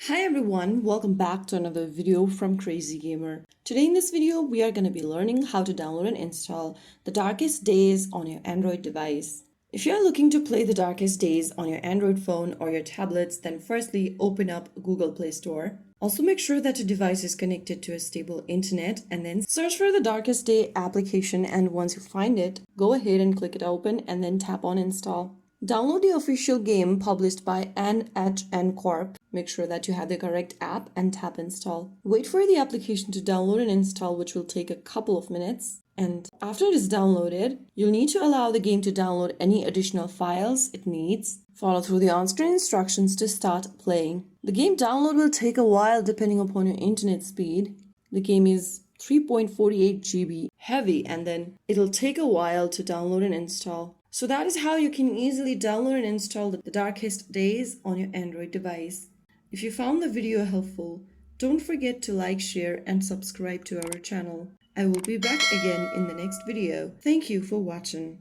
Hi everyone, welcome back to another video from Crazy Gamer. Today in this video, we are going to be learning how to download and install The Darkest Days on your Android device. If you are looking to play The Darkest Days on your Android phone or your tablets, then firstly open up Google Play Store. Also make sure that your device is connected to a stable internet and then search for the Darkest Day application, and once you find it, go ahead and click it open and then tap on install. Download the official game published by NHN Corp. Make sure that you have the correct app and tap install. Wait for the application to download and install, which will take a couple of minutes. And after it is downloaded, you'll need to allow the game to download any additional files it needs. Follow through the on-screen instructions to start playing. The game download will take a while depending upon your internet speed. The game is 3.48 GB heavy, and then it'll take a while to download and install. So that is how you can easily download and install The Darkest Days on your Android device. If you found the video helpful, don't forget to like, share, and subscribe to our channel. I will be back again in the next video. Thank you for watching.